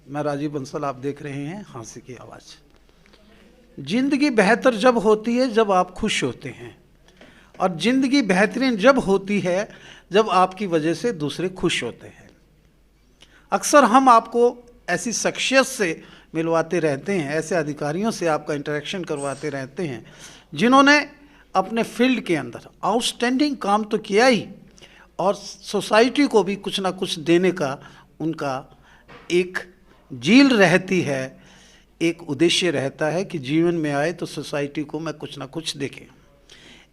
मैं राजीव बंसल, आप देख रहे हैं हाँसी की आवाज़। जिंदगी बेहतर जब होती है जब आप खुश होते हैं, और जिंदगी बेहतरीन जब होती है जब आपकी वजह से दूसरे खुश होते हैं। अक्सर हम आपको ऐसी शख्सियत से मिलवाते रहते हैं, ऐसे अधिकारियों से आपका इंटरेक्शन करवाते रहते हैं जिन्होंने अपने फील्ड के अंदर आउटस्टैंडिंग काम तो किया ही, और सोसाइटी को भी कुछ ना कुछ देने का उनका एक जील रहती है, एक उद्देश्य रहता है कि जीवन में आए तो सोसाइटी को मैं कुछ ना कुछ देखें।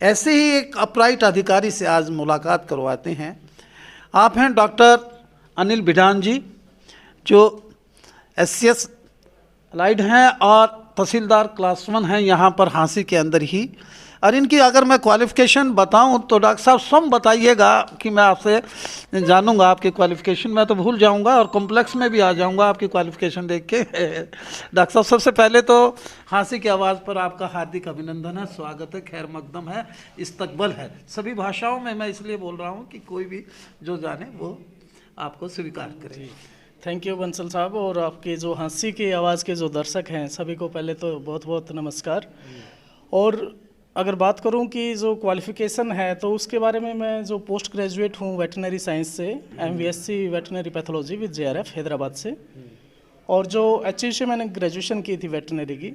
ऐसे ही एक अपराइट अधिकारी से आज मुलाकात करवाते हैं। आप हैं डॉक्टर अनिल बिढ़ान जी, जो SCS अलाइड हैं और तहसीलदार क्लास 1 हैं यहाँ पर हाँसी के अंदर ही। और इनकी अगर मैं क्वालिफ़िकेशन बताऊं तो डॉक्टर साहब स्वयं बताइएगा कि मैं आपसे जानूंगा आपकी क्वालिफ़िकेशन, मैं तो भूल जाऊंगा और कॉम्प्लेक्स में भी आ जाऊंगा आपकी क्वालिफ़िकेशन देख के। डॉक्टर साहब, सबसे पहले तो हाँसी की आवाज़ पर आपका हार्दिक अभिनंदन है, स्वागत है, खैर मकदम है, इस्तकबल है। सभी भाषाओं में मैं इसलिए बोल रहा हूँ कि कोई भी जो जाने वो आपको स्वीकार करे। थैंक यू बंसल साहब, और आपके जो हाँसी की आवाज़ के जो दर्शक हैं सभी को पहले तो बहुत बहुत नमस्कार। और अगर बात करूं कि जो क्वालिफ़िकेशन है तो उसके बारे में मैं जो पोस्ट ग्रेजुएट हूं वेटनरी साइंस से, MVSc veterinary pathology with JRF Hyderabad से, और जो HU से मैंने ग्रेजुएशन की थी वेटनरी की।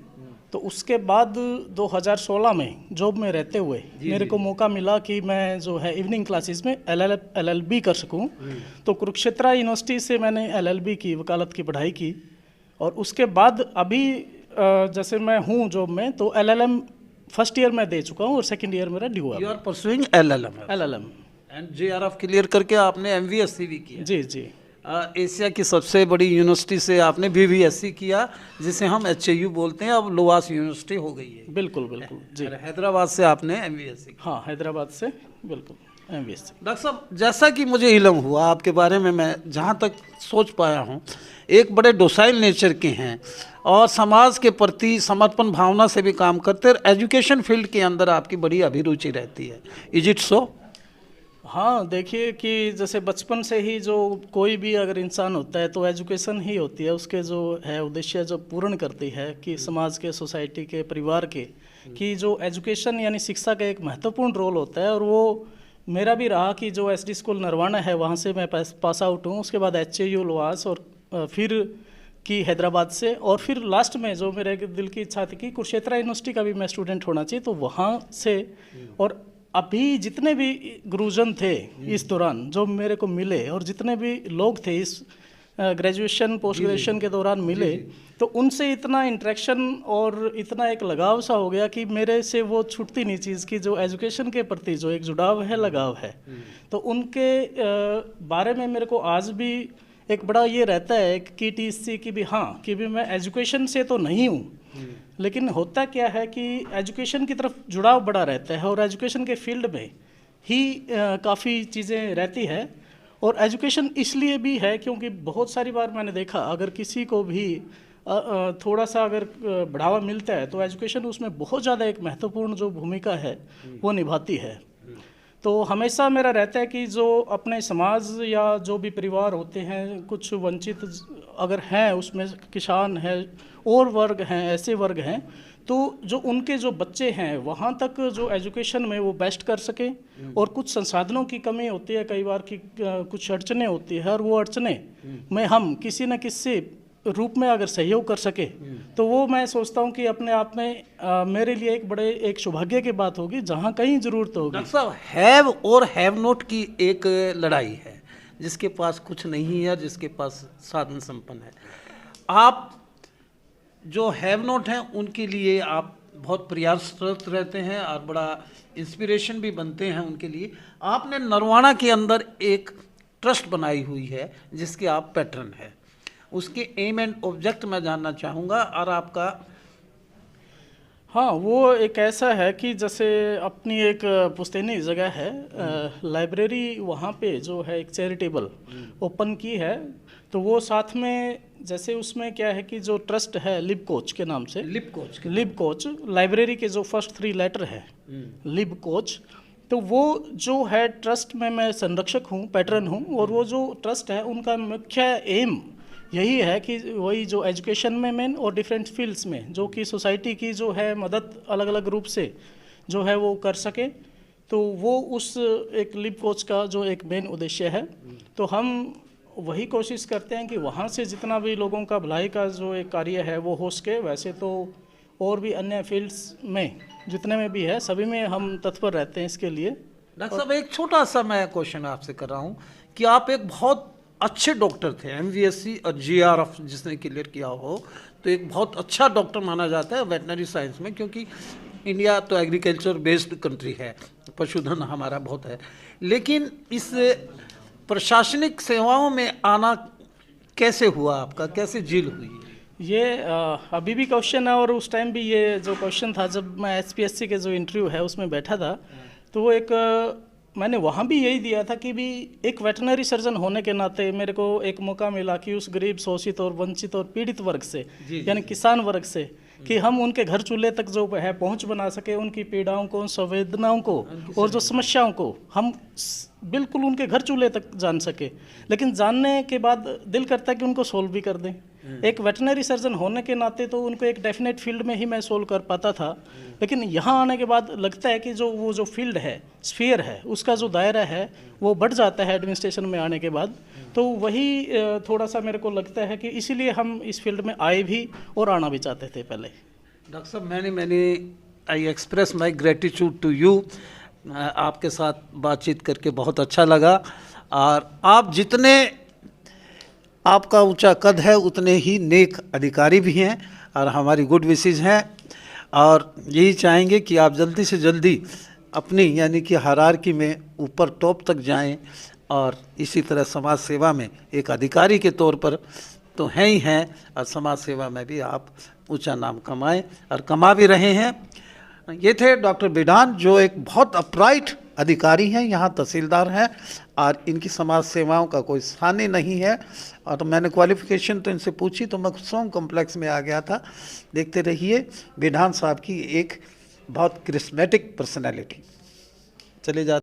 तो उसके बाद 2016 में जॉब में रहते हुए मेरे को मौका मिला कि मैं जो है इवनिंग क्लासेस में LLB कर सकूं। तो कुरुक्षेत्र यूनिवर्सिटी से मैंने LLB की वकालत की पढ़ाई की, और उसके बाद अभी जैसे मैं हूं जॉब में तो LLM फर्स्ट ईयर में दे चुका हूं और सेकंड ईयर मेरा ड्यू है। You are pursuing LLM and JRF clear करके आपने MVSc भी किया। जी जी। एशिया की सबसे बड़ी यूनिवर्सिटी से आपने BVSc किया, जिसे हम HAU बोलते हैं, अब लोवास यूनिवर्सिटी हो गई है। बिल्कुल बिल्कुल जी। हैदराबाद से आपने MVSc। हाँ, हैदराबाद से बिल्कुल MVSc। डॉक्टर साहब, जैसा कि मुझे इल्म हुआ आपके बारे में, मैं जहाँ तक सोच पाया हूँ, एक बड़े डोसाइल नेचर के हैं और समाज के प्रति समर्पण भावना से भी काम करते हैं। एजुकेशन फील्ड के अंदर आपकी बड़ी अभिरुचि रहती है, इज इट सो? हाँ, देखिए कि जैसे बचपन से ही जो कोई भी अगर इंसान होता है तो एजुकेशन ही होती है उसके जो है उद्देश्य जो पूर्ण करती है कि समाज के, सोसाइटी के, परिवार के, कि जो एजुकेशन यानी शिक्षा का एक महत्वपूर्ण रोल होता है। और वो मेरा भी रहा कि जो SD स्कूल नरवाना है वहाँ से मैं पास आउट हूँ, उसके बाद HAU लोवास, और फिर की हैदराबाद से, और फिर लास्ट में जो मेरे दिल की इच्छा थी कि कुरुक्षेत्र यूनिवर्सिटी का भी मैं स्टूडेंट होना चाहिए, तो वहाँ से। और अभी जितने भी गुरुजन थे इस दौरान जो मेरे को मिले, और जितने भी लोग थे इस ग्रेजुएशन पोस्ट ग्रेजुएशन के दौरान मिले, तो उनसे इतना इंटरेक्शन और इतना एक लगाव सा हो गया कि मेरे से वो छूटती नहीं चीज़ की जो एजुकेशन के प्रति जो एक जुड़ाव है, लगाव है। तो उनके बारे में मेरे को आज भी एक बड़ा ये रहता है कि TSC की भी, हाँ, कि भी मैं एजुकेशन से तो नहीं हूँ, लेकिन होता क्या है कि एजुकेशन की तरफ जुड़ाव बड़ा रहता है, और एजुकेशन के फील्ड में ही काफ़ी चीज़ें रहती है। और एजुकेशन इसलिए भी है क्योंकि बहुत सारी बार मैंने देखा अगर किसी को भी थोड़ा सा अगर बढ़ावा मिलता है तो एजुकेशन उसमें बहुत ज़्यादा एक महत्वपूर्ण जो भूमिका है वो निभाती है। तो हमेशा मेरा रहता है कि जो अपने समाज या जो भी परिवार होते हैं, कुछ वंचित अगर हैं, उसमें किसान हैं और वर्ग हैं, ऐसे वर्ग हैं, तो जो उनके जो बच्चे हैं वहाँ तक जो एजुकेशन में वो बेस्ट कर सके। और कुछ संसाधनों की कमी होती है कई बार की, कुछ अड़चने होती है, और वो अड़चने में हम किसी न किसी रूप में अगर सहयोग कर सके तो वो मैं सोचता हूँ कि अपने आप में मेरे लिए एक सौभाग्य की बात होगी जहाँ कहीं ज़रूरत होगी। डॉक्टर साहब, हैव और हैव नॉट की एक लड़ाई है, जिसके पास कुछ नहीं है, जिसके पास साधन संपन्न है। आप जो हैव नॉट हैं उनके लिए आप बहुत प्रयासरत रहते हैं और बड़ा इंस्पिरेशन भी बनते हैं उनके लिए। आपने नरवाना के अंदर एक ट्रस्ट बनाई हुई है जिसके आप पैटर्न हैं, उसके एम एंड ऑब्जेक्ट मैं जानना चाहूँगा। और आपका हाँ, वो एक ऐसा है कि जैसे अपनी एक पुश्तैनी जगह है, लाइब्रेरी, वहाँ पे जो है एक चैरिटेबल ओपन की है। तो वो साथ में जैसे उसमें क्या है कि जो ट्रस्ट है लिब कोच के नाम से, लिब कोच लाइब्रेरी के जो फर्स्ट 3 लेटर है लिब कोच, तो वो जो है ट्रस्ट में मैं संरक्षक हूँ, पैटर्न हूँ। और वो जो ट्रस्ट है उनका मुख्य एम यही है कि वही जो एजुकेशन में मेन और डिफरेंट फील्ड्स में जो कि सोसाइटी की जो है मदद अलग अलग रूप से जो है वो कर सके, तो वो उस एक लिव कोच का जो एक मेन उद्देश्य है। तो हम वही कोशिश करते हैं कि वहाँ से जितना भी लोगों का भलाई का जो एक कार्य है वो हो सके। वैसे तो और भी अन्य फील्ड्स में जितने में भी है सभी में हम तत्पर रहते हैं इसके लिए। डॉक्टर साहब, एक छोटा सा मैं क्वेश्चन आपसे कर रहा हूँ कि आप एक बहुत अच्छे डॉक्टर थे, MVSC और GRF जिसने क्लियर किया हो तो एक बहुत अच्छा डॉक्टर माना जाता है वेटनरी साइंस में, क्योंकि इंडिया तो एग्रीकल्चर बेस्ड कंट्री है, पशुधन हमारा बहुत है। लेकिन इस प्रशासनिक सेवाओं में आना कैसे हुआ आपका, कैसे झील हुई? ये अभी भी क्वेश्चन है और उस टाइम भी ये जो क्वेश्चन था जब मैं SPSC के जो इंटरव्यू है उसमें बैठा था, तो वो एक मैंने वहाँ भी यही दिया था कि भी एक वेटनरी सर्जन होने के नाते मेरे को एक मौका मिला कि उस गरीब, शोषित और वंचित और पीड़ित वर्ग से, यानी किसान वर्ग से, कि हम उनके घर चूल्हे तक जो है पहुँच बना सके, उनकी पीड़ाओं को, उन संवेदनाओं को और जो समस्याओं को हम बिल्कुल उनके घर चूल्हे तक जान सके। लेकिन जानने के बाद दिल करता है कि उनको सोल्व भी कर दें। एक वेटनरी सर्जन होने के नाते तो उनको एक डेफिनेट फील्ड में ही मैं सोल्व कर पाता था, लेकिन यहाँ आने के बाद लगता है कि जो वो जो फील्ड है, स्फीयर है, उसका जो दायरा है वो बढ़ जाता है एडमिनिस्ट्रेशन में आने के बाद। तो वही थोड़ा सा मेरे को लगता है कि इसीलिए हम इस फील्ड में आए भी और आना भी चाहते थे पहले। डॉक्टर साहब, मैंने I express my gratitude to you. आपके साथ बातचीत करके बहुत अच्छा लगा, और आप जितने आपका ऊंचा कद है उतने ही नेक अधिकारी भी हैं और हमारी गुड विशेज हैं, और यही चाहेंगे कि आप जल्दी से जल्दी अपनी यानी कि हायरार्की में ऊपर टॉप तक जाएं, और इसी तरह समाज सेवा में एक अधिकारी के तौर पर तो हैं ही हैं, और समाज सेवा में भी आप ऊंचा नाम कमाएं और कमा भी रहे हैं। ये थे डॉक्टर बिडान, जो एक बहुत अपराइट अधिकारी हैं, यहाँ तहसीलदार हैं, और इनकी समाज सेवाओं का कोई स्थान ही नहीं है। और तो मैंने क्वालिफ़िकेशन तो इनसे पूछी तो मैं सोंग कॉम्प्लेक्स में आ गया था। देखते रहिए बिडान साहब की एक बहुत क्रिस्मेटिक पर्सनैलिटी। चले जाते